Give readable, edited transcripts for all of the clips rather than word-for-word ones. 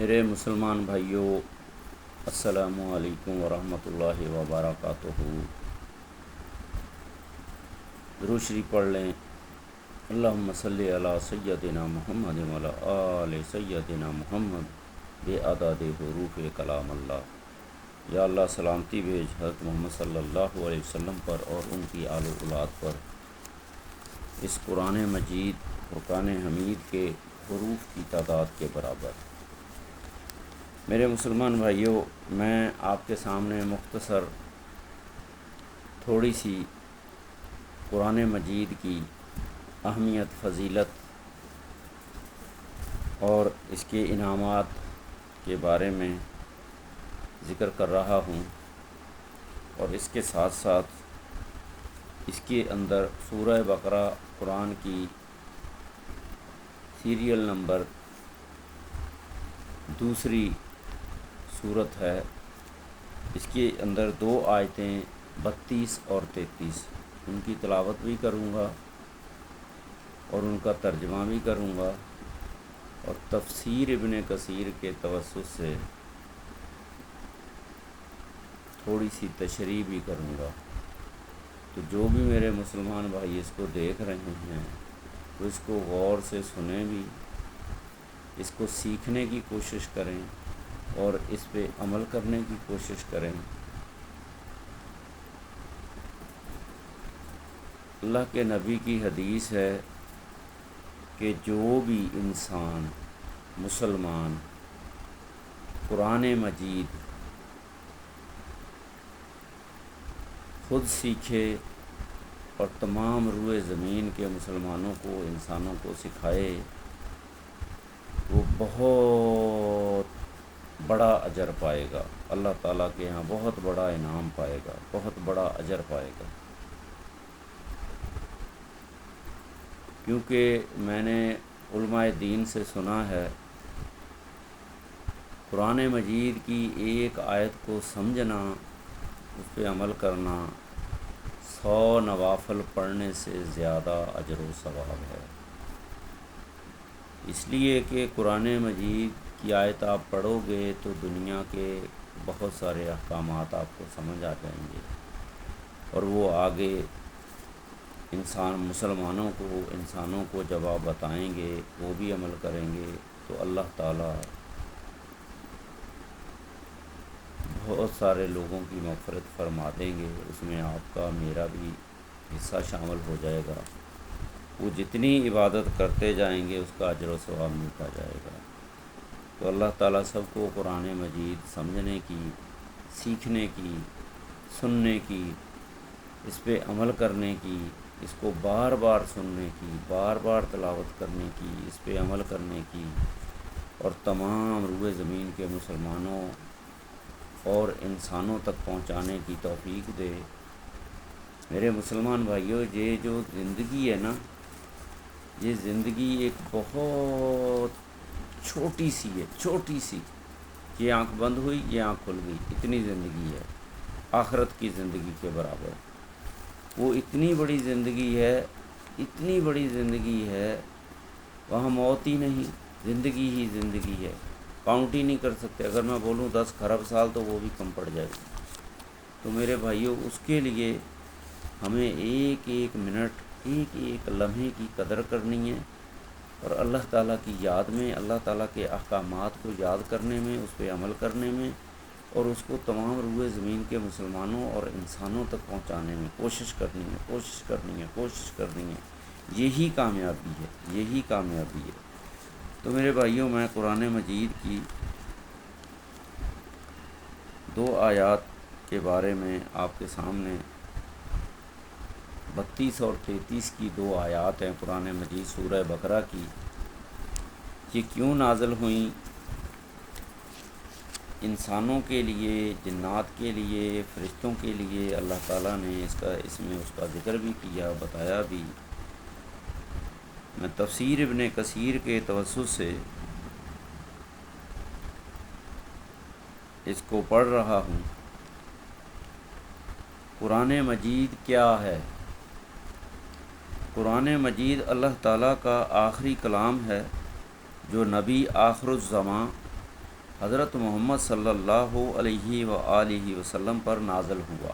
میرے مسلمان بھائیوں، السلام علیکم ورحمۃ اللہ وبرکاتہ۔ درود شریف پڑھ لیں۔ اللہم صلی علی سیدنا محمد وعلی آل سیدنا محمد بعدد حروف کلام اللہ۔ یا اللہ سلامتی بھیج حضرت محمد صلی اللہ علیہ وسلم پر اور ان کی آل و اولاد پر، اس قرآن مجید فرقان حمید کے حروف کی تعداد کے برابر۔ میرے مسلمان بھائیوں، میں آپ کے سامنے مختصر تھوڑی سی قرآن مجید کی اہمیت، فضیلت اور اس کے انعامات کے بارے میں ذکر کر رہا ہوں، اور اس کے ساتھ ساتھ اس کے اندر سورہ بقرہ قرآن کی سیریل نمبر دوسری صورت ہے، اس کے اندر 2 آیتیں 32 اور 33 ان کی تلاوت بھی کروں گا اور ان کا ترجمہ بھی کروں گا، اور تفسیر ابن کثیر کے توسط سے تھوڑی سی تشریح بھی کروں گا۔ تو جو بھی میرے مسلمان بھائی اس کو دیکھ رہے ہیں تو اس کو غور سے سنیں بھی، اس کو سیکھنے کی کوشش کریں اور اس پہ عمل کرنے کی کوشش کریں۔ اللہ کے نبی کی حدیث ہے کہ جو بھی انسان مسلمان قرآن مجید خود سیکھے اور تمام روئے زمین کے مسلمانوں کو، انسانوں کو سکھائے، وہ بہت بڑا اجر پائے گا، اللہ تعالیٰ کے ہاں بہت بڑا انعام پائے گا، بہت بڑا اجر پائے گا۔ کیونکہ میں نے علماء دین سے سنا ہے، قرآن مجید کی ایک آیت کو سمجھنا، اس پہ عمل کرنا 100 نوافل پڑھنے سے زیادہ اجر و ثواب ہے۔ اس لیے کہ قرآن مجید کی آیت آپ پڑھو گے تو دنیا کے بہت سارے احکامات آپ کو سمجھ آ جائیں گے، اور وہ آگے انسانوں کو جب آپ بتائیں گے وہ بھی عمل کریں گے تو اللہ تعالیٰ بہت سارے لوگوں کی مغفرت فرما دیں گے، اس میں آپ کا میرا بھی حصہ شامل ہو جائے گا۔ وہ جتنی عبادت کرتے جائیں گے اس کا اجر و ثواب ملتا جائے گا۔ تو اللہ تعالیٰ سب کو قرآن مجید سمجھنے کی، سیکھنے کی، سننے کی، اس پہ عمل کرنے کی، اس کو بار بار سننے کی، بار بار تلاوت کرنے کی، اس پہ عمل کرنے کی، اور تمام روئے زمین کے مسلمانوں اور انسانوں تک پہنچانے کی توفیق دے۔ میرے مسلمان بھائیوں، یہ جو زندگی ہے نا، یہ زندگی ایک بہت چھوٹی سی ہے، چھوٹی سی۔ یہ آنکھ بند ہوئی، یہ آنکھ کھل گئی، اتنی زندگی ہے، آخرت کی زندگی کے برابر۔ وہ اتنی بڑی زندگی ہے، اتنی بڑی زندگی ہے، وہاں موت ہی نہیں، زندگی ہی زندگی ہے، کاؤنٹ ہی نہیں کر سکتے۔ اگر میں بولوں 10 کھرب سال تو وہ بھی کم پڑ جائے گا۔ تو میرے بھائیوں، اس کے لیے ہمیں ایک ایک منٹ، ایک ایک لمحے کی قدر کرنی ہے، اور اللہ تعالیٰ کی یاد میں، اللہ تعالیٰ کے احکامات کو یاد کرنے میں، اس پہ عمل کرنے میں، اور اس کو تمام روئے زمین کے مسلمانوں اور انسانوں تک پہنچانے میں کوشش کرنی ہے، کوشش کرنی ہے، کوشش کرنی ہے۔ یہی کامیابی ہے، یہی کامیابی ہے۔ تو میرے بھائیوں، میں قرآن مجید کی 2 آیات کے بارے میں آپ کے سامنے 32 اور 33 کی 2 آیات ہیں قرآن مجید سورہ بقرہ کی۔ یہ کیوں نازل ہوئیں؟ انسانوں کے لیے، جنات کے لیے، فرشتوں کے لیے اللہ تعالیٰ نے اس میں اس کا ذکر بھی کیا، بتایا بھی۔ میں تفسیر ابن کثیر کے توسط سے اس کو پڑھ رہا ہوں۔ قرآن مجید کیا ہے؟ قرآن مجید اللہ تعالیٰ کا آخری کلام ہے، جو نبی آخر الزماں حضرت محمد صلی اللہ علیہ وآلہ وسلم پر نازل ہوا۔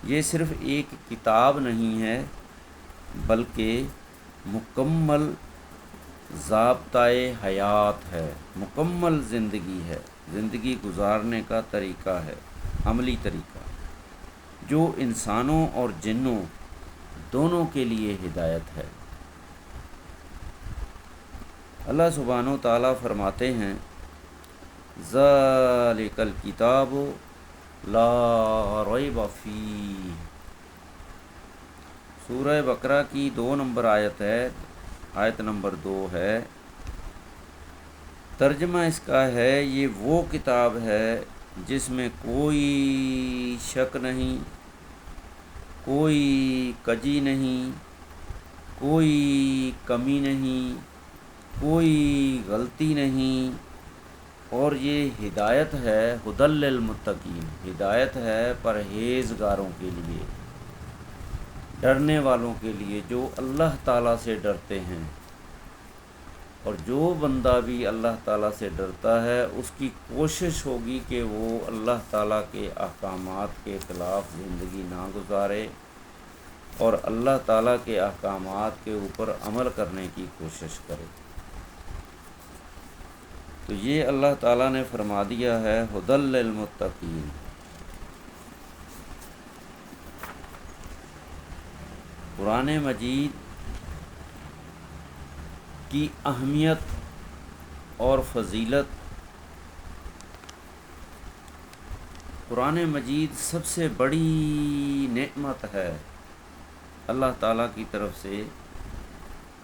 یہ صرف ایک کتاب نہیں ہے بلکہ مکمل ضابطۂ حیات ہے، مکمل زندگی ہے، زندگی گزارنے کا طریقہ ہے، عملی طریقہ جو انسانوں اور جنوں دونوں کے لیے ہدایت ہے۔ اللہ سبحانہ و تعالیٰ فرماتے ہیں ذالک الکتاب لا ریب فیہ۔ سورہ بقرہ کی 2 نمبر آیت ہے، آیت نمبر 2 ہے۔ ترجمہ اس کا ہے یہ وہ کتاب ہے جس میں کوئی شک نہیں، کوئی کجی نہیں، کوئی کمی نہیں، کوئی غلطی نہیں، اور یہ ہدایت ہے ھدی للمتقین، ہدایت ہے پرہیزگاروں کے لیے، ڈرنے والوں کے لیے جو اللہ تعالیٰ سے ڈرتے ہیں۔ اور جو بندہ بھی اللہ تعالیٰ سے ڈرتا ہے اس کی کوشش ہوگی کہ وہ اللہ تعالیٰ کے احکامات کے خلاف زندگی نہ گزارے اور اللہ تعالیٰ کے احکامات کے اوپر عمل کرنے کی کوشش کرے۔ تو یہ اللہ تعالیٰ نے فرما دیا ہے ھدی للمتقین۔ قرآن مجید کی اہمیت اور فضیلت، قرآن مجید سب سے بڑی نعمت ہے اللہ تعالیٰ کی طرف سے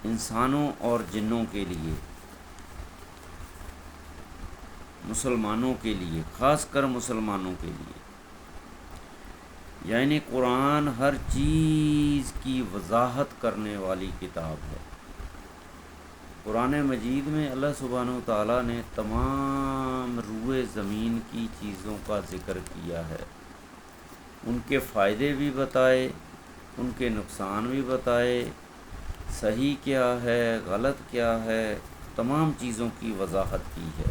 انسانوں اور جنوں کے لیے، مسلمانوں کے لیے، خاص کر مسلمانوں کے لیے۔ یعنی قرآن ہر چیز کی وضاحت کرنے والی کتاب ہے۔ قرآن مجید میں اللہ سبحانہ و تعالیٰ نے تمام روئے زمین کی چیزوں کا ذکر کیا ہے، ان کے فائدے بھی بتائے، ان کے نقصان بھی بتائے، صحیح کیا ہے، غلط کیا ہے، تمام چیزوں کی وضاحت کی ہے۔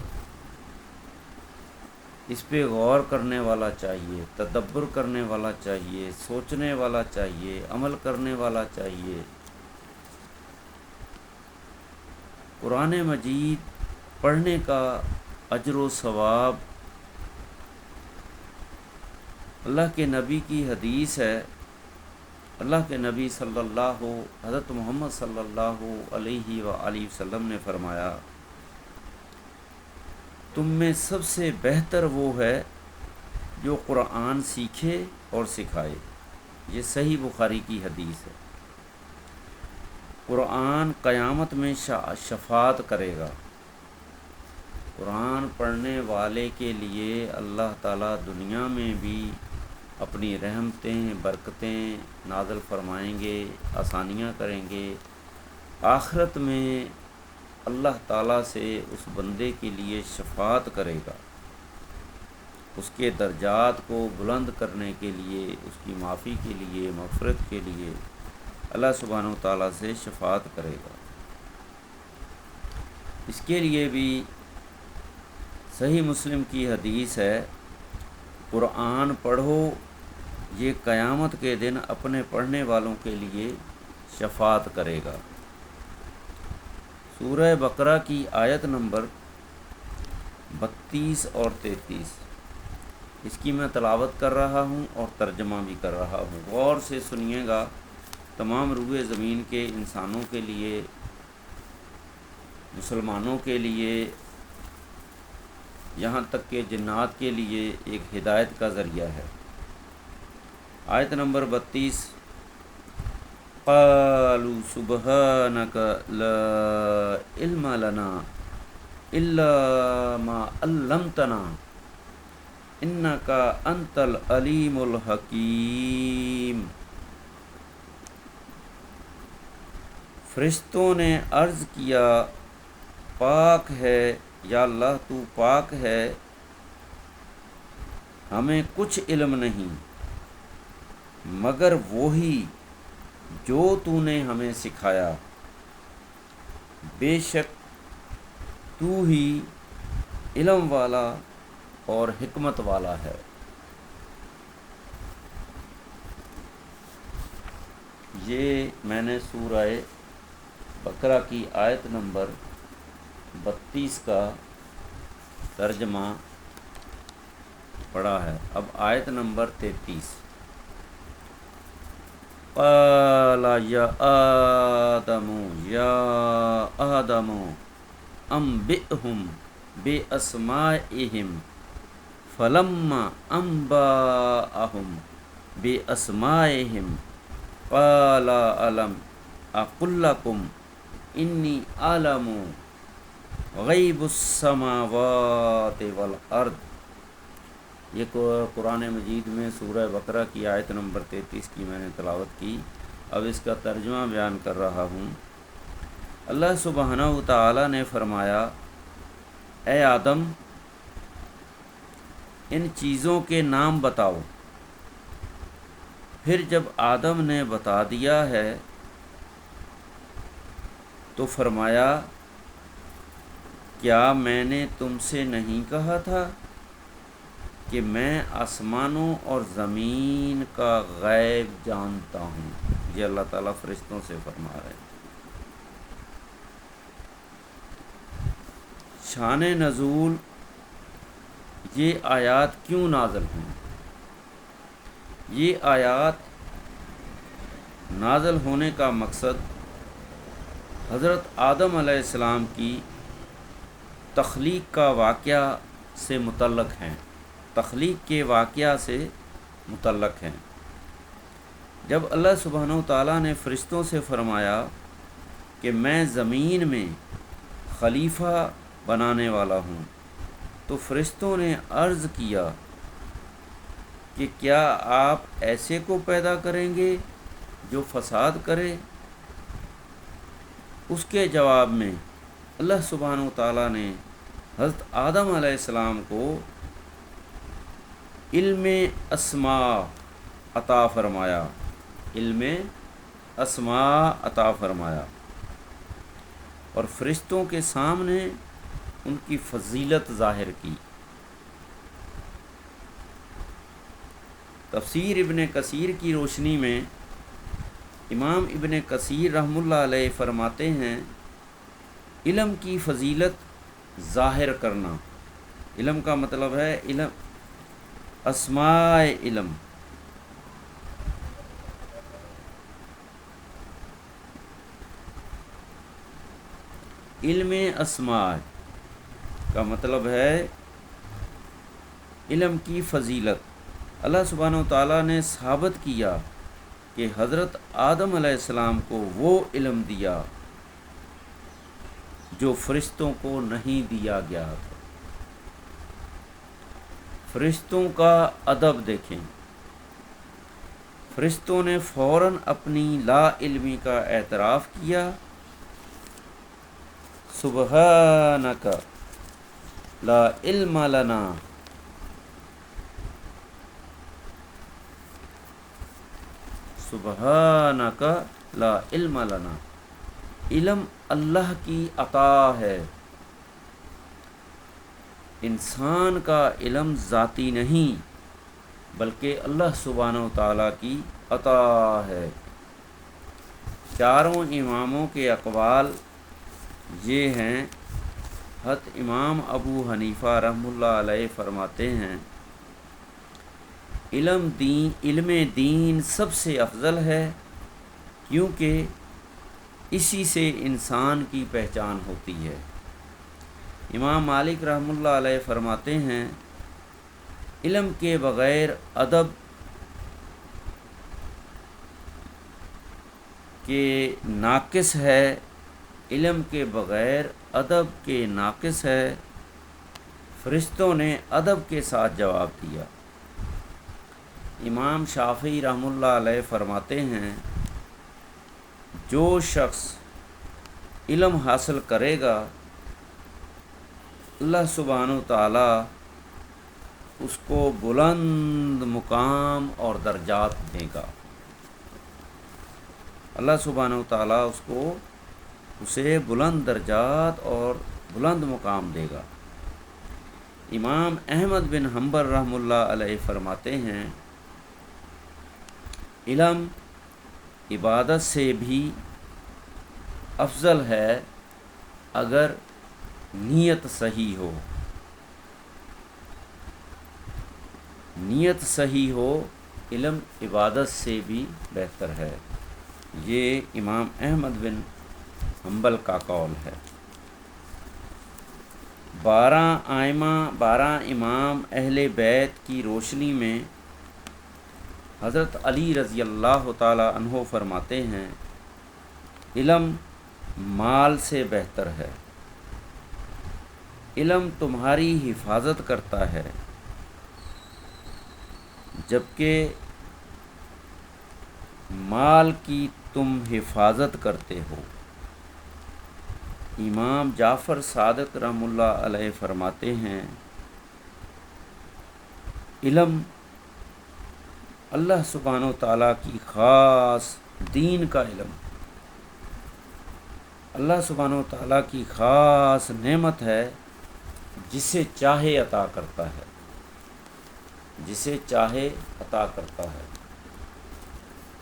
اس پہ غور کرنے والا چاہیے، تدبر کرنے والا چاہیے، سوچنے والا چاہیے، عمل کرنے والا چاہیے۔ قرآن مجید پڑھنے کا اجر و ثواب، اللہ کے نبی کی حدیث ہے، اللہ کے نبی حضرت محمد صلی اللہ علیہ وآلہ وسلم نے فرمایا تم میں سب سے بہتر وہ ہے جو قرآن سیکھے اور سکھائے۔ یہ صحیح بخاری کی حدیث ہے۔ قرآن قیامت میں شفاعت کرے گا۔ قرآن پڑھنے والے کے لیے اللہ تعالیٰ دنیا میں بھی اپنی رحمتیں، برکتیں نازل فرمائیں گے، آسانیاں کریں گے۔ آخرت میں اللہ تعالیٰ سے اس بندے کے لیے شفاعت کرے گا، اس کے درجات کو بلند کرنے کے لیے، اس کی معافی کے لیے، مغفرت کے لیے اللہ سبحانہ و تعالیٰ سے شفاعت کرے گا۔ اس کے لیے بھی صحیح مسلم کی حدیث ہے قرآن پڑھو، یہ قیامت کے دن اپنے پڑھنے والوں کے لیے شفاعت کرے گا۔ سورہ بقرہ کی آیت نمبر 32 اور 33، اس کی میں تلاوت کر رہا ہوں اور ترجمہ بھی کر رہا ہوں، غور سے سنیے گا۔ تمام روئے زمین کے انسانوں کے لیے، مسلمانوں کے لیے، یہاں تک کہ جنات کے لیے ایک ہدایت کا ذریعہ ہے۔ آیت نمبر 32، قالوا سبحانک لا علم لنا الا ما علمتنا انک انت العلیم الحکیم۔ فرشتوں نے عرض کیا پاک ہے یا اللہ تو پاک ہے، ہمیں کچھ علم نہیں مگر وہی جو تو نے ہمیں سکھایا، بے شک تو ہی علم والا اور حکمت والا ہے۔ یہ میں نے سورہ بقرہ کی آیت نمبر 32 کا ترجمہ پڑھا ہے۔ اب آیت نمبر 33۔ قال یا آدم انبئہم باسمائہم فلما انبأہم باسمائہم قال علم اقل لکم انی اعلم غیب السماوات والارض۔ یہ قرآن مجید میں سورہ بقرہ کی آیت نمبر 33 کی میں نے تلاوت کی۔ اب اس کا ترجمہ بیان کر رہا ہوں۔ اللہ سبحانہ و تعالی نے فرمایا، اے آدم ان چیزوں کے نام بتاؤ۔ پھر جب آدم نے بتا دیا ہے تو فرمایا، کیا میں نے تم سے نہیں کہا تھا کہ میں آسمانوں اور زمین کا غیب جانتا ہوں؟ یہ اللہ تعالیٰ فرشتوں سے فرما رہے ہیں۔ شان نزول، یہ آیات کیوں نازل ہیں؟ یہ آیات نازل ہونے کا مقصد حضرت آدم علیہ السلام کی تخلیق کا واقعہ سے متعلق ہیں، تخلیق کے واقعہ سے متعلق ہیں۔ جب اللہ سبحانہ و تعالیٰ نے فرشتوں سے فرمایا کہ میں زمین میں خلیفہ بنانے والا ہوں، تو فرشتوں نے عرض کیا کہ کیا آپ ایسے کو پیدا کریں گے جو فساد کرے؟ اس کے جواب میں اللہ سبحانہ و تعالیٰ نے حضرت آدم علیہ السلام کو علم اسماء عطا فرمایا، علم اسماء عطا فرمایا اور فرشتوں کے سامنے ان کی فضیلت ظاہر کی۔ تفسیر ابن کثیر کی روشنی میں امام ابن کثیر رحمہ اللہ علیہ فرماتے ہیں، علم کی فضیلت ظاہر کرنا، علم کا مطلب ہے علم اسماء علم، علم اسماء کا مطلب ہے علم کی فضیلت۔ اللہ سبحانہ و تعالیٰ نے ثابت کیا کہ حضرت آدم علیہ السلام کو وہ علم دیا جو فرشتوں کو نہیں دیا گیا تھا۔ فرشتوں کا ادب دیکھیں، فرشتوں نے فوراً اپنی لا علمی کا اعتراف کیا، سبحانک لا علم لنا سبحانک لا علم لنا۔ علم اللہ کی عطا ہے، انسان کا علم ذاتی نہیں بلکہ اللہ سبحانہ و تعالیٰ کی عطا ہے۔ چاروں اماموں کے اقوال یہ ہیں۔ حضرت امام ابو حنیفہ رحمہ اللہ علیہ فرماتے ہیں، علم دین سب سے افضل ہے، کیونکہ اسی سے انسان کی پہچان ہوتی ہے۔ امام مالک رحمہ اللہ علیہ فرماتے ہیں، علم کے بغیر ادب کے ناقص ہے، علم کے بغیر ادب کے ناقص ہے۔ فرشتوں نے ادب کے ساتھ جواب دیا۔ امام شافعی رحمہ اللہ علیہ فرماتے ہیں، جو شخص علم حاصل کرے گا اللہ سبحانہ و تعالیٰ اس کو بلند مقام اور درجات دے گا۔ اللہ سبحانہ و تعالیٰ اسے بلند درجات اور بلند مقام دے گا۔ امام احمد بن حنبل رحمہ اللہ علیہ فرماتے ہیں علم عبادت سے بھی افضل ہے اگر نیت صحیح ہو. نیت صحیح ہو علم عبادت سے بھی بہتر ہے. یہ امام احمد بن حنبل کا قول ہے. 12 امام اہل بیت کی روشنی میں حضرت علی رضی اللہ تعالی عنہ فرماتے ہیں علم مال سے بہتر ہے. علم تمہاری حفاظت کرتا ہے جبکہ مال کی تم حفاظت کرتے ہو. امام جعفر صادق رحمہ اللہ علیہ فرماتے ہیں علم اللہ سبحانہ و تعالیٰ کی خاص دین کا علم اللہ سبحانہ و تعالیٰ کی خاص نعمت ہے جسے چاہے عطا کرتا ہے. جسے چاہے عطا کرتا ہے.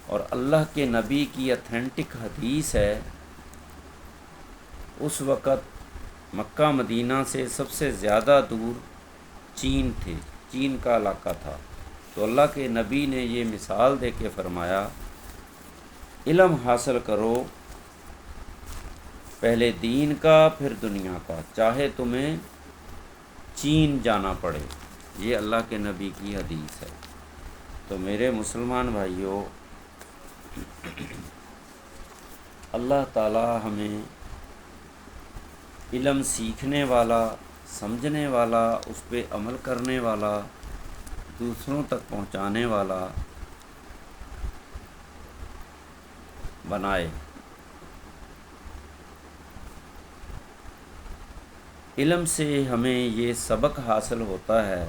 اور اللہ کے نبی کی اتھینٹک حدیث ہے اس وقت مکہ مدینہ سے سب سے زیادہ دور چین کا علاقہ تھا. تو اللہ کے نبی نے یہ مثال دے کے فرمایا علم حاصل کرو پہلے دین کا پھر دنیا کا چاہے تمہیں چین جانا پڑے. یہ اللہ کے نبی کی حدیث ہے. تو میرے مسلمان بھائیوں اللہ تعالی ہمیں علم سیکھنے والا سمجھنے والا اس پہ عمل کرنے والا دوسروں تک پہنچانے والا بنائے. علم سے ہمیں یہ سبق حاصل ہوتا ہے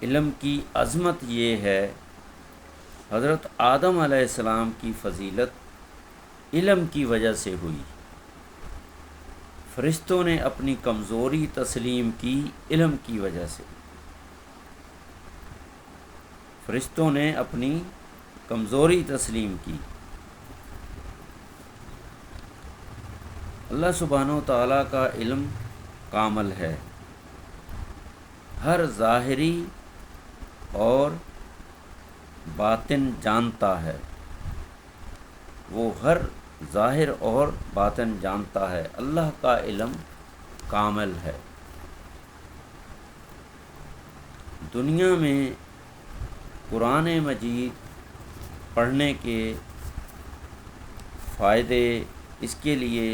علم کی عظمت یہ ہے حضرت آدم علیہ السلام کی فضیلت علم کی وجہ سے ہوئی. فرشتوں نے اپنی کمزوری تسلیم کی علم کی وجہ سے. فرشتوں نے اپنی کمزوری تسلیم کی. اللہ سبحانہ و تعالیٰ کا علم کامل ہے. ہر ظاہری اور باطن جانتا ہے. وہ ہر ظاہر اور باطن جانتا ہے. اللہ کا علم کامل ہے. دنیا میں قرآن مجید پڑھنے کے فائدے اس کے لیے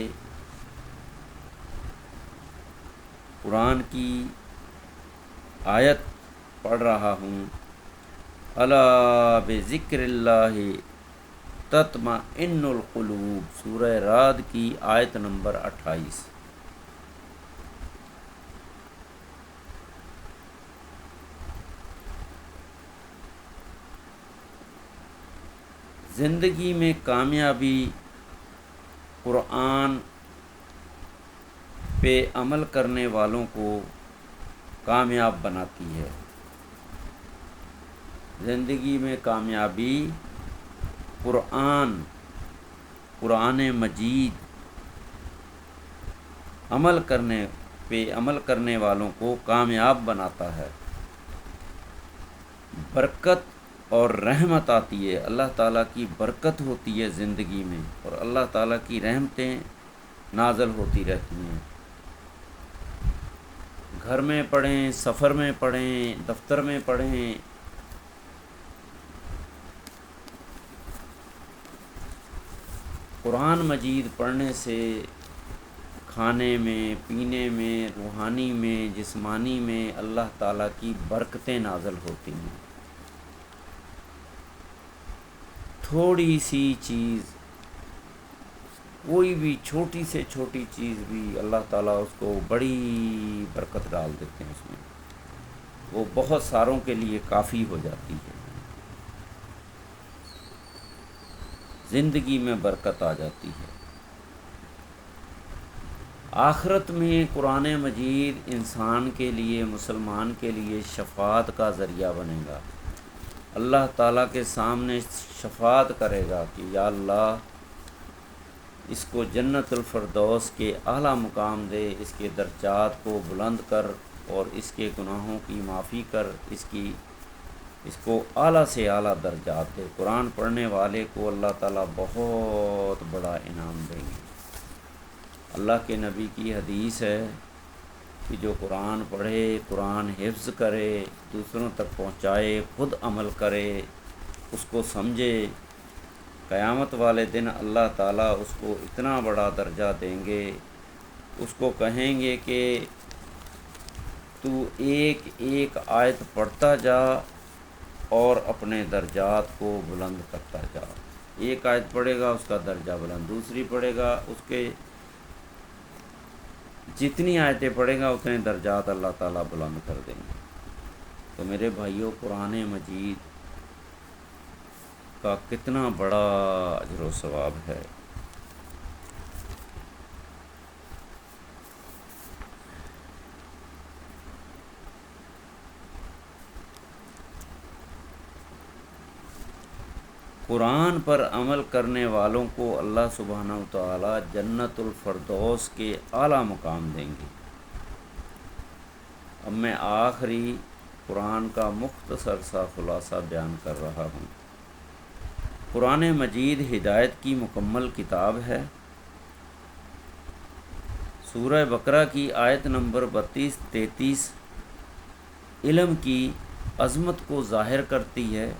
قرآن کی آیت پڑھ رہا ہوں الا بذکر اللہ تطمئن القلوب سورہ رعد کی آیت نمبر 28. زندگی میں کامیابی قرآن پہ عمل کرنے والوں کو کامیاب بناتی ہے. زندگی میں کامیابی قرآن مجید عمل کرنے والوں کو کامیاب بناتا ہے. برکت اور رحمت آتی ہے. اللہ تعالیٰ کی برکت ہوتی ہے زندگی میں اور اللہ تعالیٰ کی رحمتیں نازل ہوتی رہتی ہیں. گھر میں پڑھیں، سفر میں پڑھیں، دفتر میں پڑھیں. قرآن مجید پڑھنے سے کھانے میں، پینے میں، روحانی میں، جسمانی میں اللہ تعالیٰ کی برکتیں نازل ہوتی ہیں. تھوڑی سی چیز، کوئی بھی چھوٹی سے چھوٹی چیز بھی اللہ تعالیٰ اس کو بڑی برکت ڈال دیتے ہیں اس میں. وہ بہت ساروں کے لیے کافی ہو جاتی ہے. زندگی میں برکت آ جاتی ہے. آخرت میں قرآن مجید انسان کے لیے، مسلمان کے لیے شفاعت کا ذریعہ بنے گا۔ اللہ تعالیٰ کے سامنے شفاعت کرے گا کہ یا اللہ اس کو جنت الفردوس کے اعلیٰ مقام دے، اس کے درجات کو بلند کر اور اس کے گناہوں کی معافی کر، اس کو اعلیٰ سے اعلیٰ درجات دے۔ قرآن پڑھنے والے کو اللہ تعالیٰ بہت بڑا انعام دیں گے۔ اللہ کے نبی کی حدیث ہے کہ جو قرآن پڑھے، قرآن حفظ کرے، دوسروں تک پہنچائے، خود عمل کرے، اس کو سمجھے، قیامت والے دن اللہ تعالیٰ اس کو اتنا بڑا درجہ دیں گے، اس کو کہیں گے کہ تو ایک ایک آیت پڑھتا جا اور اپنے درجات کو بلند کرتا جا۔ ایک آیت پڑھے گا اس کا درجہ بلند، دوسری پڑھے گا اس کے جتنی آیتیں پڑھے گا اتنے درجات اللہ تعالیٰ بلند کر دیں گے۔ تو میرے بھائیوں، قرآن مجید کا کتنا بڑا اجر و ثواب ہے۔ قرآن پر عمل کرنے والوں کو اللہ سبحانہ و تعالیٰ جنت الفردوس کے اعلیٰ مقام دیں گے۔ اب میں آخری قرآن کا مختصر سا خلاصہ بیان کر رہا ہوں۔ قرآن مجید ہدایت کی مکمل کتاب ہے۔ سورہ بقرہ کی آیت نمبر 32-33 علم کی عظمت کو ظاہر کرتی ہے۔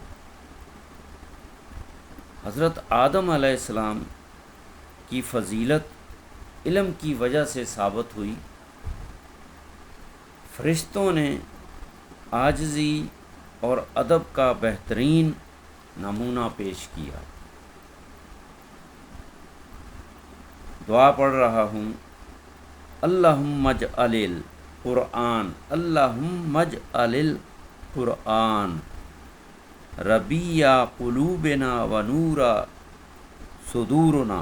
حضرت آدم علیہ السلام کی فضیلت علم کی وجہ سے ثابت ہوئی۔ فرشتوں نے عاجزی اور ادب کا بہترین نمونہ پیش کیا۔ دعا پڑھ رہا ہوں، اللہم اجعل القرآن، اللہم اجعل القرآن ربیع قلوبنا ونور صدورنا۔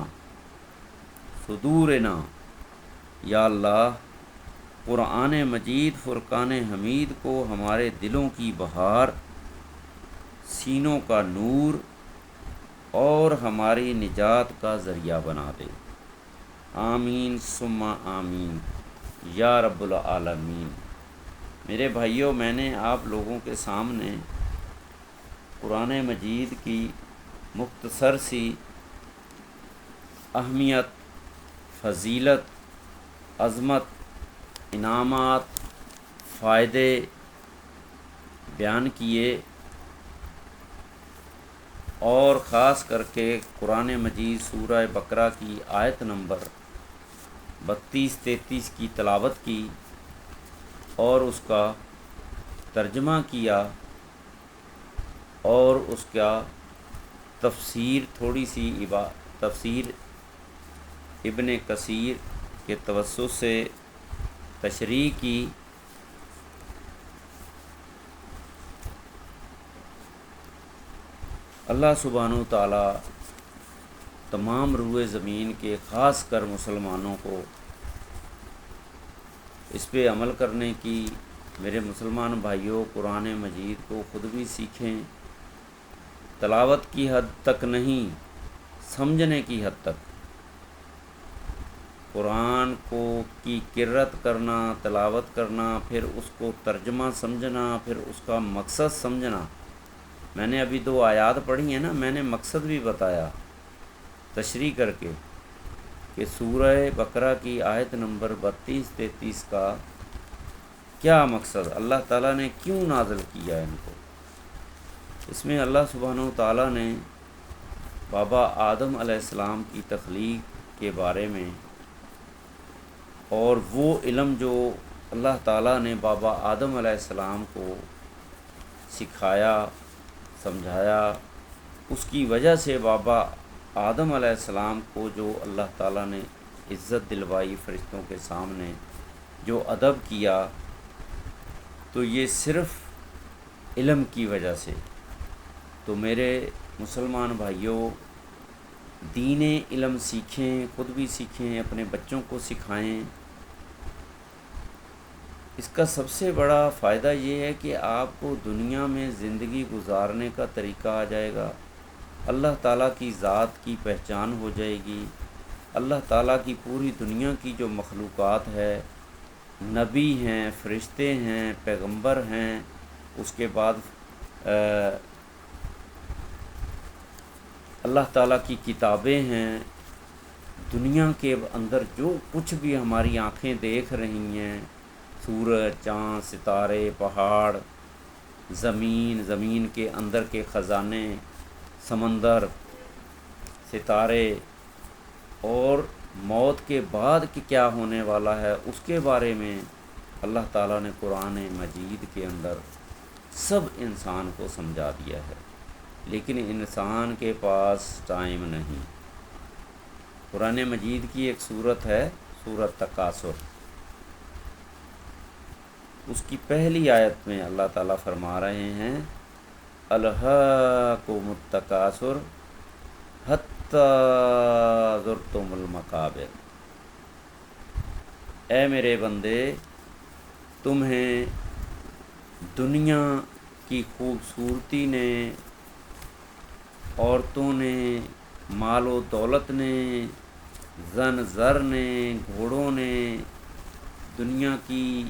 یا اللہ قرآن مجید فرقان حمید کو ہمارے دلوں کی بہار، سینوں کا نور اور ہماری نجات کا ذریعہ بنا دے۔ آمین ثم آمین یا رب العالمین۔ میرے بھائیوں، میں نے آپ لوگوں کے سامنے قرآن مجید کی مختصر سی اہمیت، فضیلت، عظمت، انعامات، فائدے بیان کیے، اور خاص کر کے قرآن مجید سورہ بقرہ کی آیت نمبر 32-33 کی تلاوت کی اور اس کا ترجمہ کیا اور اس کا تفسیر، تھوڑی سی تفسیر ابن کثیر کے توسط سے تشریح کی۔ اللہ سبحانہ و تعالیٰ تمام روئے زمین کے، خاص کر مسلمانوں کو اس پہ عمل کرنے کی، میرے مسلمان بھائیوں قرآن مجید کو خود بھی سیکھیں، تلاوت کی حد تک نہیں، سمجھنے کی حد تک۔ قرآن کو کی قرأت کرنا، تلاوت کرنا، پھر اس کو ترجمہ سمجھنا، پھر اس کا مقصد سمجھنا۔ میں نے ابھی 2 آیات پڑھی ہیں نا، میں نے مقصد بھی بتایا تشریح کر کے کہ سورہ بقرہ کی آیت نمبر 32-33 کا کیا مقصد، اللہ تعالیٰ نے کیوں نازل کیا ہے ان کو۔ اس میں اللہ سبحانہ و تعالیٰ نے بابا آدم علیہ السلام کی تخلیق کے بارے میں، اور وہ علم جو اللہ تعالیٰ نے بابا آدم علیہ السلام کو سکھایا، سمجھایا، اس کی وجہ سے بابا آدم علیہ السلام کو جو اللہ تعالیٰ نے عزت دلوائی، فرشتوں کے سامنے جو ادب کیا، تو یہ صرف علم کی وجہ سے۔ تو میرے مسلمان بھائیوں، دین علم سیکھیں، خود بھی سیکھیں، اپنے بچوں کو سکھائیں۔ اس کا سب سے بڑا فائدہ یہ ہے کہ آپ کو دنیا میں زندگی گزارنے کا طریقہ آ جائے گا، اللہ تعالیٰ کی ذات کی پہچان ہو جائے گی، اللہ تعالیٰ کی پوری دنیا کی جو مخلوقات ہے، نبی ہیں، فرشتے ہیں، پیغمبر ہیں، اس کے بعد اللہ تعالیٰ کی کتابیں ہیں، دنیا کے اندر جو کچھ بھی ہماری آنکھیں دیکھ رہی ہیں، سورج، چاند، ستارے، پہاڑ، زمین، زمین کے اندر کے خزانے، سمندر، ستارے، اور موت کے بعد کہ کیا ہونے والا ہے اس کے بارے میں اللہ تعالیٰ نے قرآن مجید کے اندر سب انسان کو سمجھا دیا ہے، لیکن انسان کے پاس ٹائم نہیں۔ قرآن مجید کی ایک صورت ہے، سورۃ تکاثر، اس کی پہلی آیت میں اللہ تعالیٰ فرما رہے ہیں الہاکم التکاثر حتی زرتم المقابر۔ اے میرے بندے، تمہیں دنیا کی خوبصورتی نے، عورتوں نے، مال و دولت نے، زن زر نے، گھوڑوں نے، دنیا کی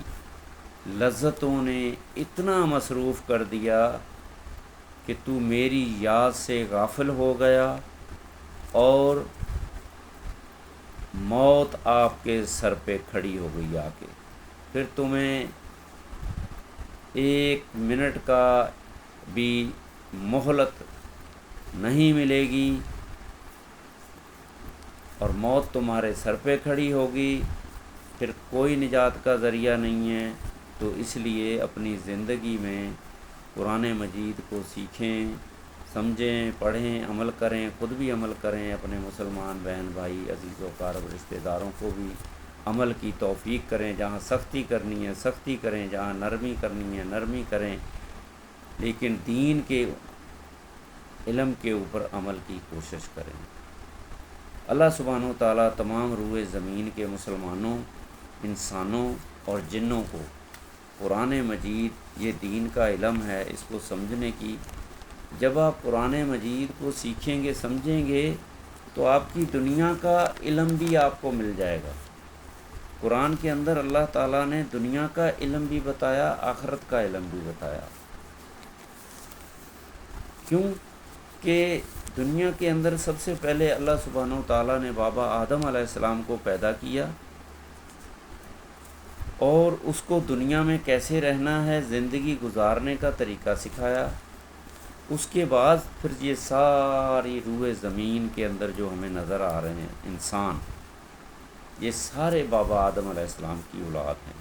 لذتوں نے اتنا مصروف کر دیا کہ تو میری یاد سے غافل ہو گیا، اور موت آپ کے سر پہ کھڑی ہو گئی آ کے، پھر تمہیں ایک منٹ کا بھی مہلت نہیں ملے گی، اور موت تمہارے سر پہ کھڑی ہوگی، پھر کوئی نجات کا ذریعہ نہیں ہے۔ تو اس لیے اپنی زندگی میں قرآن مجید کو سیکھیں، سمجھیں، پڑھیں، عمل کریں، خود بھی عمل کریں، اپنے مسلمان بہن بھائی، عزیز و اقارب رشتہ داروں کو بھی عمل کی توفیق کریں، جہاں سختی کرنی ہے سختی کریں، جہاں نرمی کرنی ہے نرمی کریں، لیکن دین کے علم کے اوپر عمل کی کوشش کریں۔ اللہ سبحانہ و تعالیٰ تمام روئے زمین کے مسلمانوں، انسانوں اور جنوں کو قرآن مجید، یہ دین کا علم ہے، اس کو سمجھنے کی، جب آپ قرآن مجید کو سیکھیں گے، سمجھیں گے، تو آپ کی دنیا کا علم بھی آپ کو مل جائے گا۔ قرآن کے اندر اللہ تعالیٰ نے دنیا کا علم بھی بتایا، آخرت کا علم بھی بتایا۔ کیوں کہ دنیا کے اندر سب سے پہلے اللہ سبحانہ و تعالیٰ نے بابا آدم علیہ السلام کو پیدا کیا، اور اس کو دنیا میں کیسے رہنا ہے، زندگی گزارنے کا طریقہ سکھایا۔ اس کے بعد پھر یہ ساری روئے زمین کے اندر جو ہمیں نظر آ رہے ہیں انسان، یہ سارے بابا آدم علیہ السلام کی اولاد ہیں۔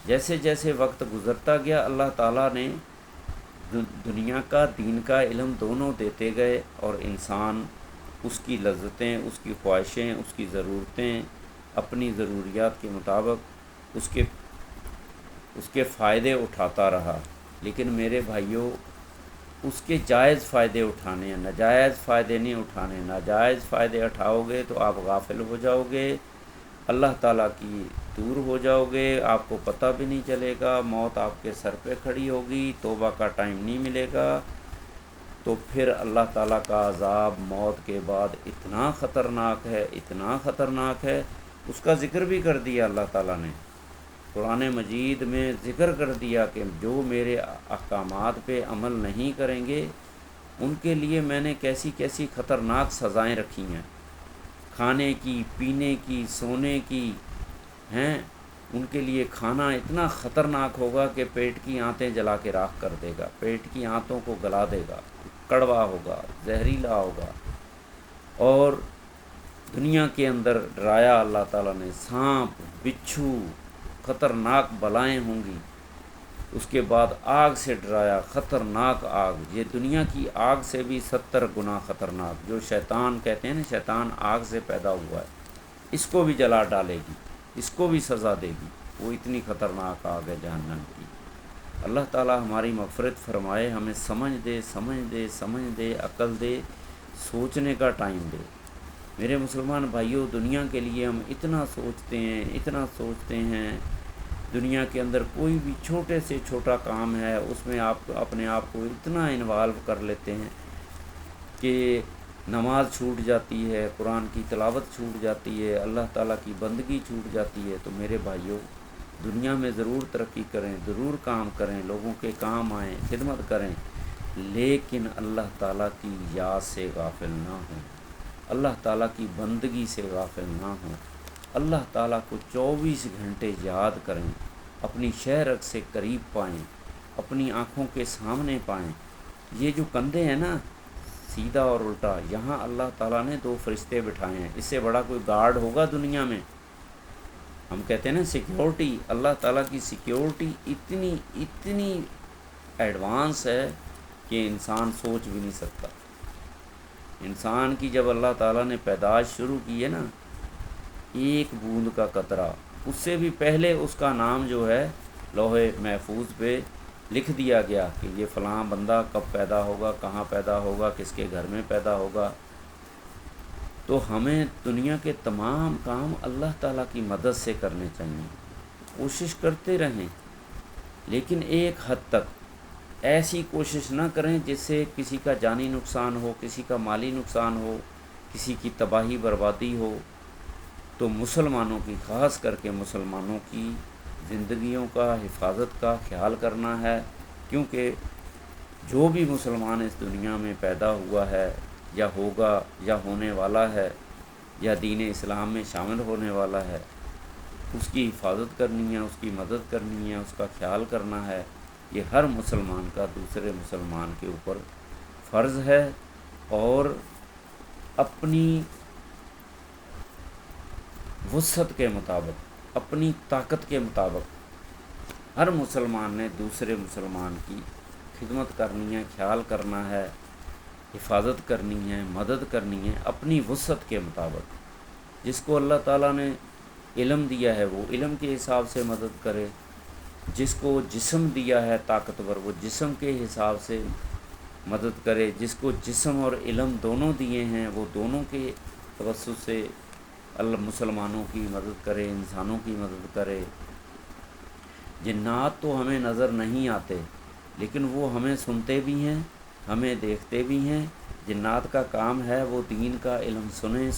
جیسے جیسے وقت گزرتا گیا، اللہ تعالیٰ نے دنیا کا، دین کا علم دونوں دیتے گئے، اور انسان اس کی لذتیں، اس کی خواہشیں، اس کی ضرورتیں، اپنی ضروریات کے مطابق اس کے فائدے اٹھاتا رہا۔ لیکن میرے بھائیوں، اس کے جائز فائدے اٹھانے ہیں، ناجائز فائدے نہیں اٹھانے۔ ناجائز فائدے اٹھاؤ گے تو آپ غافل ہو جاؤ گے، اللہ تعالیٰ کی دور ہو جاؤ گے، آپ کو پتہ بھی نہیں چلے گا، موت آپ کے سر پہ کھڑی ہوگی، توبہ کا ٹائم نہیں ملے گا، تو پھر اللہ تعالیٰ کا عذاب موت کے بعد اتنا خطرناک ہے، اتنا خطرناک ہے۔ اس کا ذکر بھی کر دیا اللہ تعالیٰ نے قرآن مجید میں، ذکر کر دیا کہ جو میرے احکامات پہ عمل نہیں کریں گے، ان کے لیے میں نے کیسی کیسی خطرناک سزائیں رکھی ہیں، کھانے کی، پینے کی، سونے کی ہیں۔ ان کے لیے کھانا اتنا خطرناک ہوگا کہ پیٹ کی آنتیں جلا کے راکھ کر دے گا، پیٹ کی آنتوں کو گلا دے گا، کڑوا ہوگا، زہریلا ہوگا۔ اور دنیا کے اندر ڈرایا اللہ تعالیٰ نے، سانپ، بچھو، خطرناک بلائیں ہوں گی۔ اس کے بعد آگ سے ڈرایا، خطرناک آگ، یہ دنیا کی آگ سے بھی 70 گنا خطرناک، جو شیطان کہتے ہیں نا، شیطان آگ سے پیدا ہوا ہے، اس کو بھی جلا ڈالے گی، اس کو بھی سزا دے گی، وہ اتنی خطرناک آگ ہے جہنم کی۔ اللہ تعالیٰ ہماری مغفرت فرمائے، ہمیں سمجھ دے، سمجھ دے، سمجھ دے، عقل دے، سوچنے کا ٹائم دے۔ میرے مسلمان بھائیوں، دنیا کے لیے ہم اتنا سوچتے ہیں، دنیا کے اندر کوئی بھی چھوٹے سے چھوٹا کام ہے اس میں آپ اپنے آپ کو اتنا انوالو کر لیتے ہیں کہ نماز چھوٹ جاتی ہے، قرآن کی تلاوت چھوٹ جاتی ہے، اللہ تعالیٰ کی بندگی چھوٹ جاتی ہے۔ تو میرے بھائیوں، دنیا میں ضرور ترقی کریں، ضرور کام کریں، لوگوں کے کام آئیں، خدمت کریں، لیکن اللہ تعالیٰ کی یاد سے غافل نہ ہوں، اللہ تعالیٰ کی بندگی سے غافل نہ ہوں، اللہ تعالیٰ کو 24 گھنٹے یاد کریں، اپنی شہرت سے قریب پائیں، اپنی آنکھوں کے سامنے پائیں۔ یہ جو کندھے ہیں نا، سیدھا اور الٹا، یہاں اللہ تعالیٰ نے 2 فرشتے بٹھائے ہیں۔ اس سے بڑا کوئی گارڈ ہوگا دنیا میں؟ ہم کہتے ہیں نا سیکیورٹی، اللہ تعالیٰ کی سیکیورٹی اتنی ایڈوانس ہے کہ انسان سوچ بھی نہیں سکتا۔ انسان کی جب اللہ تعالیٰ نے پیدائش شروع کی ہے نا، ایک بوند کا قطرہ، اس سے بھی پہلے اس کا نام جو ہے لوح محفوظ پہ لکھ دیا گیا کہ یہ فلاں بندہ کب پیدا ہوگا، کہاں پیدا ہوگا، کس کے گھر میں پیدا ہوگا۔ تو ہمیں دنیا کے تمام کام اللہ تعالیٰ کی مدد سے کرنے چاہیے، کوشش کرتے رہیں، لیکن ایک حد تک ایسی کوشش نہ کریں جس سے کسی کا جانی نقصان ہو، کسی کا مالی نقصان ہو، کسی کی تباہی بربادی ہو۔ تو مسلمانوں کی، خاص کر کے مسلمانوں کی زندگیوں کا حفاظت کا خیال کرنا ہے، کیونکہ جو بھی مسلمان اس دنیا میں پیدا ہوا ہے یا ہوگا یا ہونے والا ہے یا دین اسلام میں شامل ہونے والا ہے، اس کی حفاظت کرنی ہے، اس کی مدد کرنی ہے، اس کا خیال کرنا ہے۔ یہ ہر مسلمان کا دوسرے مسلمان کے اوپر فرض ہے، اور اپنی وسعت کے مطابق، اپنی طاقت کے مطابق ہر مسلمان نے دوسرے مسلمان کی خدمت کرنی ہے، خیال کرنا ہے، حفاظت کرنی ہے، مدد کرنی ہے، اپنی وسعت کے مطابق۔ جس کو اللہ تعالیٰ نے علم دیا ہے وہ علم کے حساب سے مدد کرے، جس کو جسم دیا ہے طاقتور وہ جسم کے حساب سے مدد کرے، جس کو جسم اور علم دونوں دیے ہیں وہ دونوں کے توسط سے مسلمانوں کی مدد کرے، انسانوں کی مدد کرے۔ جنات تو ہمیں نظر نہیں آتے، لیکن وہ ہمیں سنتے بھی ہیں، ہمیں دیکھتے بھی ہیں۔ جنات کا کام ہے وہ دین کا علم سنیں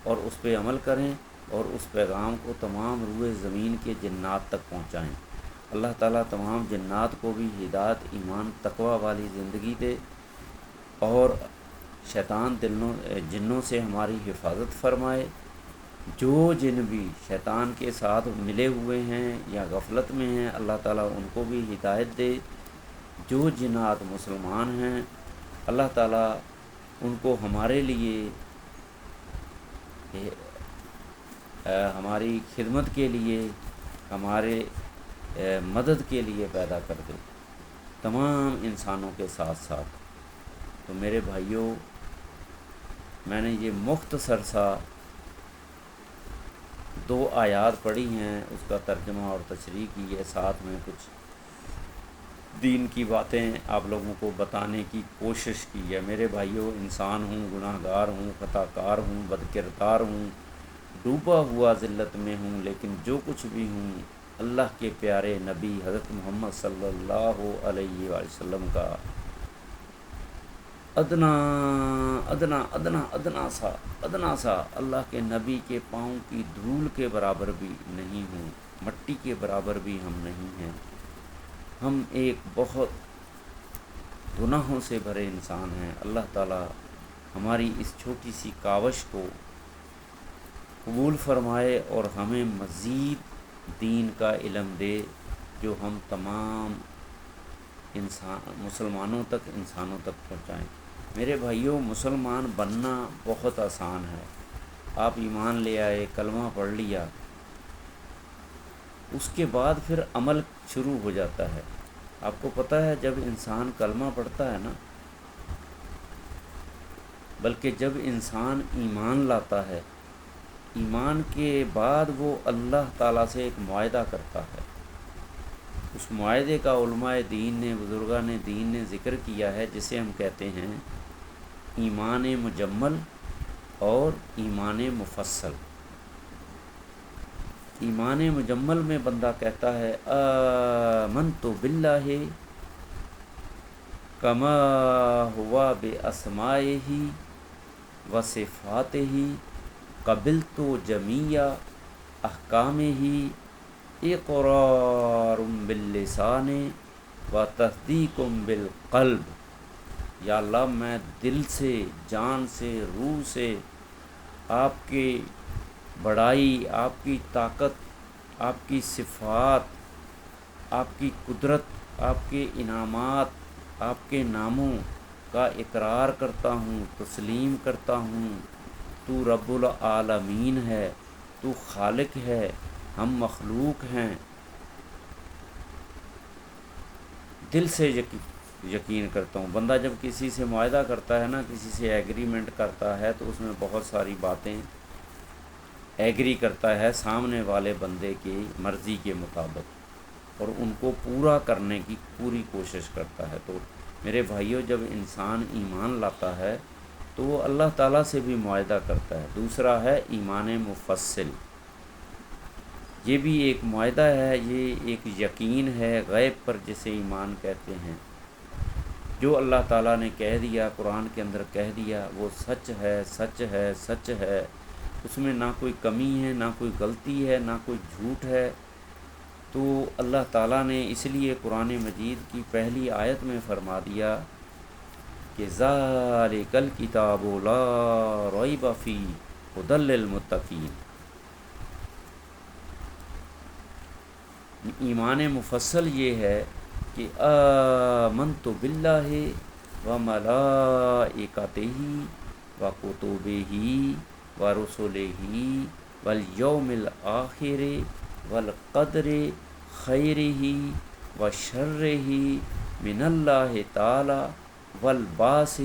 اور اس پہ عمل کریں، اور اس پیغام کو تمام روئے زمین کے جنات تک پہنچائیں۔ اللہ تعالیٰ تمام جنات کو بھی ہدایت، ایمان، تقوی والی زندگی دے، اور شیطان جنوں سے ہماری حفاظت فرمائے۔ جو جن بھی شیطان کے ساتھ ملے ہوئے ہیں یا غفلت میں ہیں، اللہ تعالیٰ ان کو بھی ہدایت دے۔ جو جنات مسلمان ہیں، اللہ تعالیٰ ان کو ہمارے لیے، ہماری خدمت کے لیے، ہمارے مدد کے لیے پیدا کر دے، تمام انسانوں کے ساتھ ساتھ۔ تو میرے بھائیوں، میں نے یہ مختصر سا 2 آیات پڑھی ہیں، اس کا ترجمہ اور تشریح کی ہے، ساتھ میں کچھ دین کی باتیں آپ لوگوں کو بتانے کی کوشش کی ہے۔ میرے بھائیوں، انسان ہوں، گناہ گار ہوں، خطا کار ہوں، بد کردار ہوں، ڈوبا ہوا ذلت میں ہوں، لیکن جو کچھ بھی ہوں، اللہ کے پیارے نبی حضرت محمد صلی اللہ علیہ وآلہ وسلم کا ادنا ادنا ادنا ادنا سا اللہ کے نبی کے پاؤں کی دھول کے برابر بھی نہیں ہوں، مٹی کے برابر بھی ہم نہیں ہیں۔ ہم ایک بہت گناہوں سے بھرے انسان ہیں۔ اللہ تعالیٰ ہماری اس چھوٹی سی کاوش کو قبول فرمائے اور ہمیں مزید دین کا علم دے، جو ہم تمام مسلمانوں تک، انسانوں تک پہنچائیں۔ میرے بھائیوں، مسلمان بننا بہت آسان ہے۔ آپ ایمان لے آئے، کلمہ پڑھ لیا، اس کے بعد پھر عمل شروع ہو جاتا ہے۔ آپ کو پتہ ہے جب انسان کلمہ پڑھتا ہے نا، بلکہ جب انسان ایمان لاتا ہے، ایمان کے بعد وہ اللہ تعالیٰ سے ایک معاہدہ کرتا ہے۔ اس معاہدے کا علماء دین نے، بزرگان دین نے ذکر کیا ہے، جسے ہم کہتے ہیں ایمان مجمل اور ایمان مفصل۔ ایمان مجمل میں بندہ کہتا ہے آمنت باللہ کما ہوا باسمائہ و صفاتہ قبلت جمیع احکامہ اقرار باللسان و تصدیق بالقلب۔ یا اللہ میں دل سے، جان سے، روح سے آپ کی بڑائی، آپ کی طاقت، آپ کی صفات، آپ کی قدرت، آپ کے انعامات، آپ کے ناموں کا اقرار کرتا ہوں، تسلیم کرتا ہوں۔ تو رب العالمین ہے، تو خالق ہے، ہم مخلوق ہیں۔ دل سے یقین کرتا ہوں۔ بندہ جب کسی سے معاہدہ کرتا ہے نا، کسی سے ایگریمنٹ کرتا ہے، تو اس میں بہت ساری باتیں ایگری کرتا ہے سامنے والے بندے کی مرضی کے مطابق، اور ان کو پورا کرنے کی پوری کوشش کرتا ہے۔ تو میرے بھائیوں، جب انسان ایمان لاتا ہے تو وہ اللہ تعالیٰ سے بھی معاہدہ کرتا ہے۔ دوسرا ہے ایمان مفصل، یہ بھی ایک معاہدہ ہے، یہ ایک یقین ہے غیب پر جسے ایمان کہتے ہیں۔ جو اللہ تعالیٰ نے کہہ دیا، قرآن کے اندر کہہ دیا، وہ سچ ہے، سچ ہے، سچ ہے، اس میں نہ کوئی کمی ہے، نہ کوئی غلطی ہے، نہ کوئی جھوٹ ہے۔ تو اللہ تعالیٰ نے اس لیے قرآن مجید کی پہلی آیت میں فرما دیا کہ ذالک الکتاب لا ریب فیہ ھدی للمتقین۔ ایمان مفصل یہ ہے کہ آمنت باللہ و ملائکتہ و کتبہ و رسلہ والیوم الآخر والقدر خیرہ و شرہ من اللہ تعالی والبعث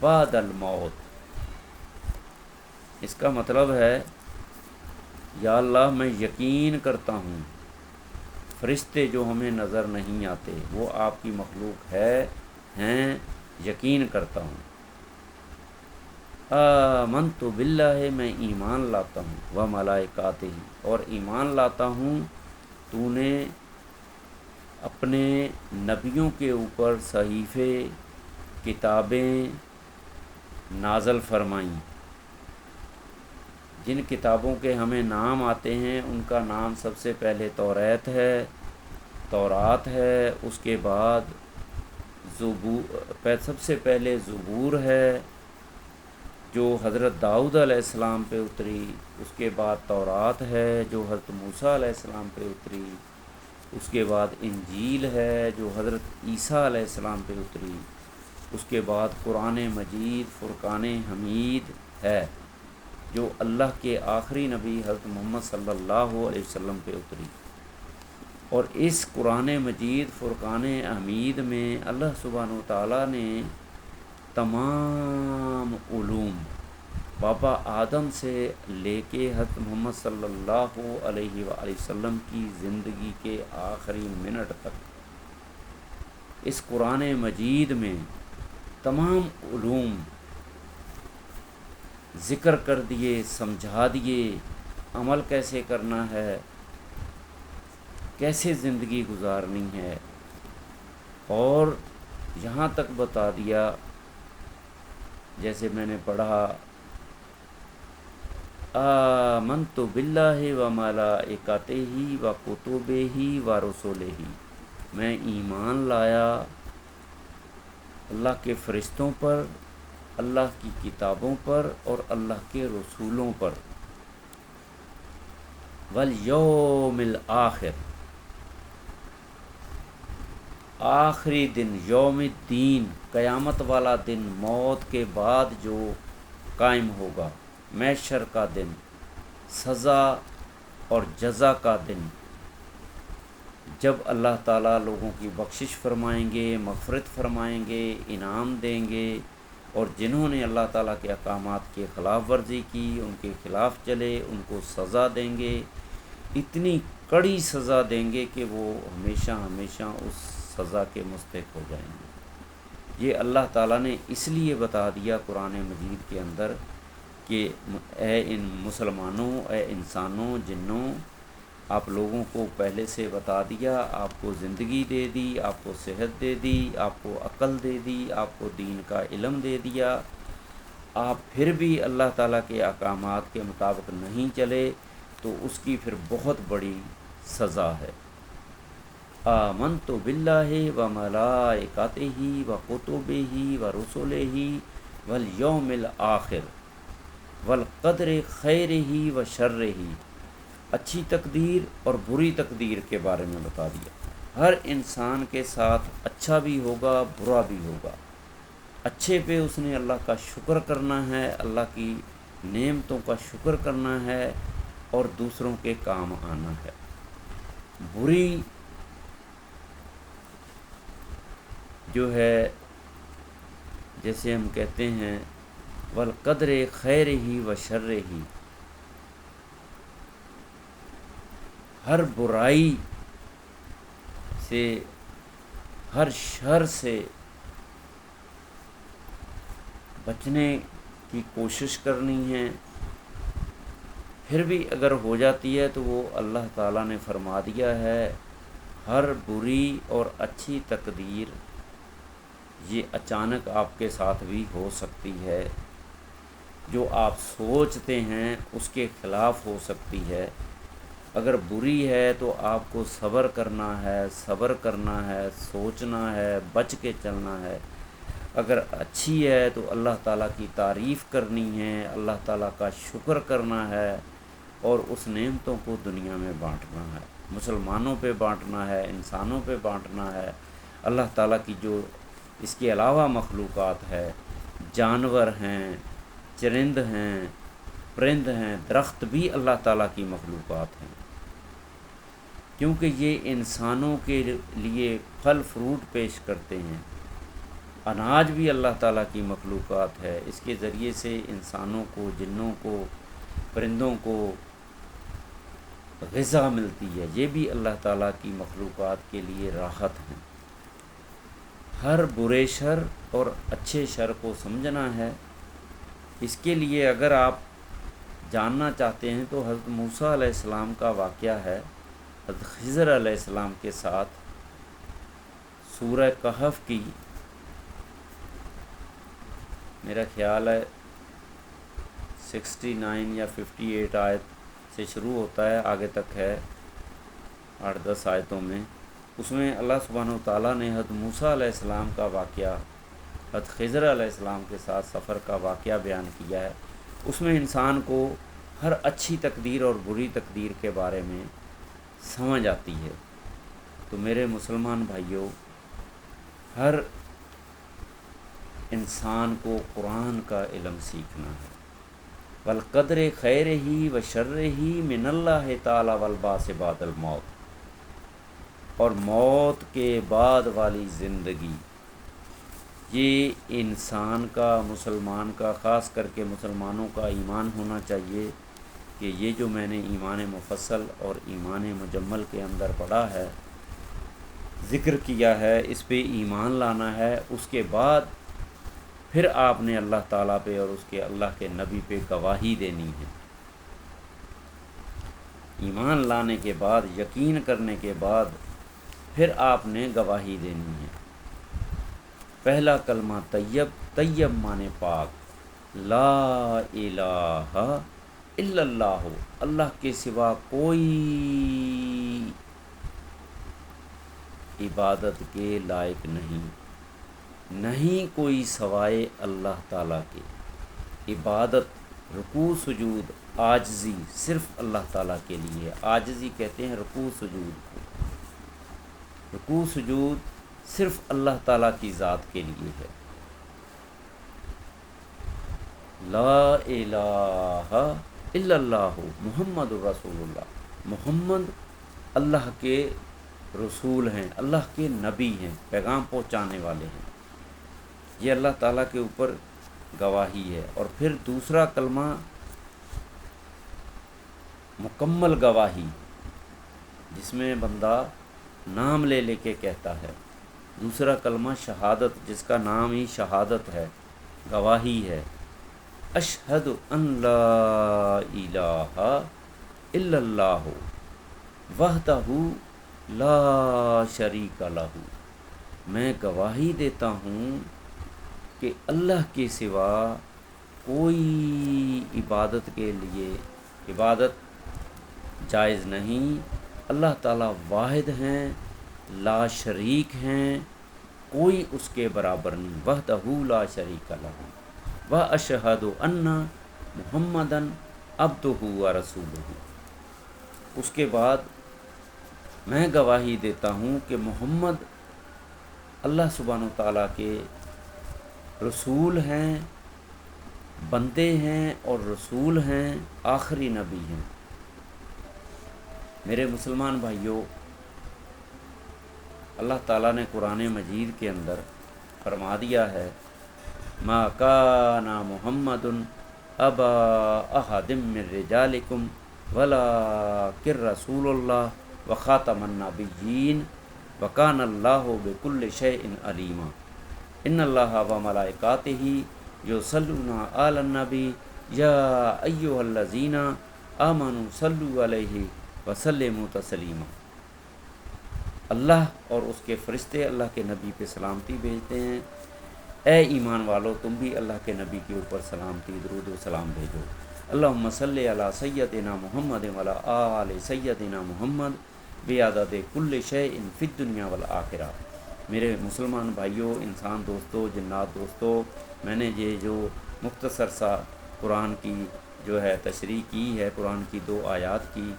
بعد الموت۔ اس کا مطلب ہے، یا اللہ میں یقین کرتا ہوں فرشتے جو ہمیں نظر نہیں آتے وہ آپ کی مخلوق ہیں، یقین کرتا ہوں۔ آمنت باللہ، میں ایمان لاتا ہوں، و ملائکاتہ، اور ایمان لاتا ہوں تو نے اپنے نبیوں کے اوپر صحیفے، کتابیں نازل فرمائیں۔ جن کتابوں کے ہمیں نام آتے ہیں ان کا نام سب سے پہلے تورات ہے، اس کے بعد سب سے پہلے زبور ہے جو حضرت داؤد علیہ السلام پہ اتری، اس کے بعد تورات ہے جو حضرت موسیٰ علیہ السلام پہ اتری، اس کے بعد انجیل ہے جو حضرت عیسیٰ علیہ السلام پہ اتری، اس کے بعد قرآن مجید فرقان حمید ہے جو اللہ کے آخری نبی حضرت محمد صلی اللہ علیہ وسلم پہ اتری۔ اور اس قرآن مجید فرقان حمید میں اللہ سبحانہ وتعالیٰ نے تمام علوم بابا آدم سے لے کے حضرت محمد صلی اللہ علیہ وآلہ وسلم کی زندگی کے آخری منٹ تک اس قرآن مجید میں تمام علوم ذکر کر دیے، سمجھا دیے، عمل کیسے کرنا ہے، کیسے زندگی گزارنی ہے، اور یہاں تک بتا دیا جیسے میں نے پڑھا آمنت باللہ و ملائکتہ و کتبہ و رسلہ، میں ایمان لایا اللہ کے فرشتوں پر، اللہ کی کتابوں پر اور اللہ کے رسولوں پر، والیوم الآخر، آخری دن، یوم الدین، قیامت والا دن، موت کے بعد جو قائم ہوگا، محشر کا دن، سزا اور جزا کا دن، جب اللہ تعالیٰ لوگوں کی بخشش فرمائیں گے، مغفرت فرمائیں گے، انعام دیں گے، اور جنہوں نے اللہ تعالیٰ کے احکامات کی خلاف ورزی کی، ان کے خلاف چلے، ان کو سزا دیں گے، اتنی کڑی سزا دیں گے کہ وہ ہمیشہ ہمیشہ اس سزا کے مستحق ہو جائیں گے۔ یہ اللہ تعالیٰ نے اس لیے بتا دیا قرآن مجید کے اندر کہ اے ان مسلمانوں، اے انسانوں، جنوں، آپ لوگوں کو پہلے سے بتا دیا، آپ کو زندگی دے دی، آپ کو صحت دے دی، آپ کو عقل دے دی، آپ کو دین کا علم دے دیا، آپ پھر بھی اللہ تعالیٰ کے احکامات کے مطابق نہیں چلے تو اس کی پھر بہت بڑی سزا ہے۔ آمنت باللہ و ملائکتہ و کتبہ و رسلہ والیوم الآخر والقدر خیرہ و شرہ، اچھی تقدیر اور بری تقدیر کے بارے میں بتا دیا۔ ہر انسان کے ساتھ اچھا بھی ہوگا، برا بھی ہوگا۔ اچھے پہ اس نے اللہ کا شکر کرنا ہے، اللہ کی نعمتوں کا شکر کرنا ہے اور دوسروں کے کام آنا ہے۔ بری جو ہے، جیسے ہم کہتے ہیں والقدر خیرہ و شرہ، ہر برائی سے، ہر شر سے بچنے کی کوشش کرنی ہے۔ پھر بھی اگر ہو جاتی ہے تو وہ اللہ تعالیٰ نے فرما دیا ہے، ہر بری اور اچھی تقدیر یہ اچانک آپ کے ساتھ بھی ہو سکتی ہے، جو آپ سوچتے ہیں اس کے خلاف ہو سکتی ہے۔ اگر بری ہے تو آپ کو صبر کرنا ہے، سوچنا ہے، بچ کے چلنا ہے۔ اگر اچھی ہے تو اللہ تعالیٰ کی تعریف کرنی ہے، اللہ تعالیٰ کا شکر کرنا ہے اور اس نعمتوں کو دنیا میں بانٹنا ہے، مسلمانوں پہ بانٹنا ہے، انسانوں پہ بانٹنا ہے۔ اللہ تعالیٰ کی جو اس کے علاوہ مخلوقات ہے، جانور ہیں، چرند ہیں، پرند ہیں، درخت بھی اللہ تعالیٰ کی مخلوقات ہیں، کیونکہ یہ انسانوں کے لیے پھل فروٹ پیش کرتے ہیں۔ اناج بھی اللہ تعالیٰ کی مخلوقات ہے، اس کے ذریعے سے انسانوں کو، جنوں کو، پرندوں کو غذا ملتی ہے، یہ بھی اللہ تعالیٰ کی مخلوقات کے لیے راحت ہیں۔ ہر برے شر اور اچھے شر کو سمجھنا ہے۔ اس کے لیے اگر آپ جاننا چاہتے ہیں تو حضرت موسیٰ علیہ السلام کا واقعہ ہے، حضرت خضر علیہ السلام کے ساتھ سورہ کہف کی میرا خیال ہے 69 یا 58 آیت سے شروع ہوتا ہے، آگے تک ہے 8-10 آیتوں میں۔ اس میں اللہ سبحانہ وتعالیٰ نے حضرت موسیٰ علیہ السلام کا واقعہ، حضرت خضر علیہ السلام کے ساتھ سفر کا واقعہ بیان کیا ہے۔ اس میں انسان کو ہر اچھی تقدیر اور بری تقدیر کے بارے میں سمجھ آتی ہے۔ تو میرے مسلمان بھائیوں، ہر انسان کو قرآن کا علم سیکھنا ہے۔ والقدر خیرہ و شرہ من اللہ تعالی والبعث بعد الموت، اور موت کے بعد والی زندگی، یہ انسان کا، مسلمان کا، خاص کر کے مسلمانوں کا ایمان ہونا چاہیے کہ یہ جو میں نے ایمان مفصل اور ایمان مجمل کے اندر پڑھا ہے، ذکر کیا ہے، اس پہ ایمان لانا ہے۔ اس کے بعد پھر آپ نے اللہ تعالیٰ پہ اور اس کے اللہ کے نبی پہ گواہی دینی ہے۔ ایمان لانے کے بعد، یقین کرنے کے بعد پھر آپ نے گواہی دینی ہے۔ پہلا کلمہ طیب، طیب مانے پاک، لا الہ الا اللہ، اللہ کے سوا کوئی عبادت کے لائق نہیں، نہیں کوئی سوائے اللہ تعالیٰ کے۔ عبادت، رکوع سجود، عاجزی صرف اللہ تعالیٰ کے لیے۔ عاجزی کہتے ہیں رکوع سجود کو، رکوع سجود صرف اللہ تعالیٰ کی ذات کے لیے ہے۔ لا الہ الا اللہ محمد الرسول اللہ، محمد اللہ کے رسول ہیں، اللہ کے نبی ہیں، پیغام پہنچانے والے ہیں۔ یہ اللہ تعالیٰ کے اوپر گواہی ہے۔ اور پھر دوسرا کلمہ مکمل گواہی، جس میں بندہ نام لے لے کے کہتا ہے دوسرا کلمہ شہادت، جس کا نام ہی شہادت ہے، گواہی ہے، اشہد ان لا الہ الا اللہ وحدہ لا شریک لہ، میں گواہی دیتا ہوں کہ اللہ کے سوا کوئی عبادت کے لیے عبادت جائز نہیں، اللہ تعالیٰ واحد ہیں، لا شریک ہیں، کوئی اس کے برابر نہیں، وحدہ لا شریک لہ، واشہد ان محمدً عبدہ ورسولہ۔ اس کے بعد میں گواہی دیتا ہوں کہ محمد اللہ سبحانہ وتعالیٰ کے رسول ہیں، بندے ہیں اور رسول ہیں، آخری نبی ہیں۔ میرے مسلمان بھائیوں، اللہ تعالیٰ نے قرآن مجید کے اندر فرما دیا ہے، ما کان محمد ابا احد من رجالکم ولکن رسول اللہ وخاتم النبیین وکان اللہ بکل شیء علیما، ان اللہ وملائکاتہ یصلون علی النبی یا ایھا الذین آمنوا صلوا علیہ وسلموا تسلیما۔ اللہ اور اس کے فرشتے اللہ کے نبی پہ سلامتی بھیجتے ہیں، اے ایمان والو تم بھی اللہ کے نبی کے اوپر سلامتی، درود و سلام بھیجو۔ اللہم صلی علی سیدنا محمد وعلی آل سیدنا محمد بعدد کل شیء فی الدنیا والآخرہ۔ میرے مسلمان بھائیوں، انسان دوستو، جنات دوستو، میں نے یہ جو مختصر سا قرآن کی جو ہے تشریح کی ہے، قرآن کی 2 آیات کی،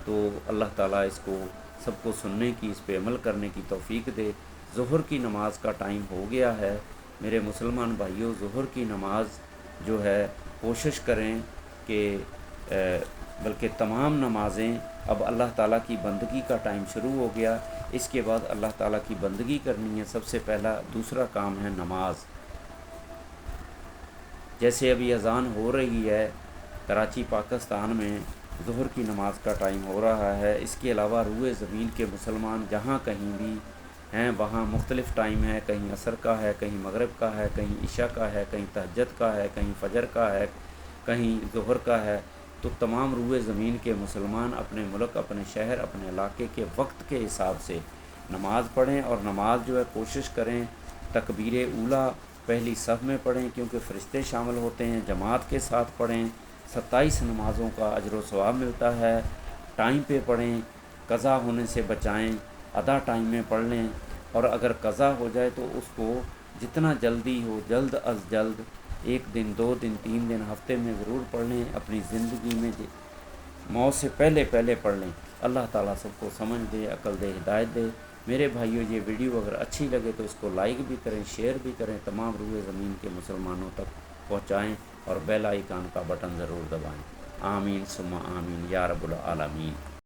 تو اللہ تعالیٰ اس کو سب کو سننے کی، اس پہ عمل کرنے کی توفیق دے۔ ظہر کی نماز کا ٹائم ہو گیا ہے، میرے مسلمان بھائیوں، ظہر کی نماز جو ہے کوشش کریں کہ بلکہ تمام نمازیں، اب اللہ تعالیٰ کی بندگی کا ٹائم شروع ہو گیا، اس کے بعد اللہ تعالیٰ کی بندگی کرنی ہے، سب سے پہلا دوسرا کام ہے نماز۔ جیسے ابھی اذان ہو رہی ہے کراچی پاکستان میں، ظہر کی نماز کا ٹائم ہو رہا ہے، اس کے علاوہ روئے زمین کے مسلمان جہاں کہیں بھی ہیں وہاں مختلف ٹائم ہے، کہیں عصر کا ہے، کہیں مغرب کا ہے، کہیں عشاء کا ہے، کہیں تہجد کا ہے، کہیں فجر کا ہے، کہیں ظہر کا ہے، تو تمام روئے زمین کے مسلمان اپنے ملک، اپنے شہر، اپنے علاقے کے وقت کے حساب سے نماز پڑھیں، اور نماز جو ہے کوشش کریں تکبیر اولیٰ پہلی صف میں پڑھیں، کیونکہ فرشتے شامل ہوتے ہیں، جماعت کے ساتھ پڑھیں، 27 نمازوں کا اجر و ثواب ملتا ہے، ٹائم پہ پڑھیں، قضا ہونے سے بچائیں، آدھا ٹائم میں پڑھ لیں، اور اگر قضا ہو جائے تو اس کو جتنا جلدی ہو جلد از جلد 1 دن 2 دن 3 دن ہفتے میں ضرور پڑھ لیں، اپنی زندگی میں موت سے پہلے پڑھ لیں۔ اللہ تعالیٰ سب کو سمجھ دے، عقل دے، ہدایت دے۔ میرے بھائیوں، یہ ویڈیو اگر اچھی لگے تو اس کو لائک بھی کریں، شیئر بھی کریں، تمام روئے زمین کے مسلمانوں تک پہنچائیں، اور بیل آئیکن کا بٹن ضرور دبائیں۔ آمین ثم آمین یا رب العالمین۔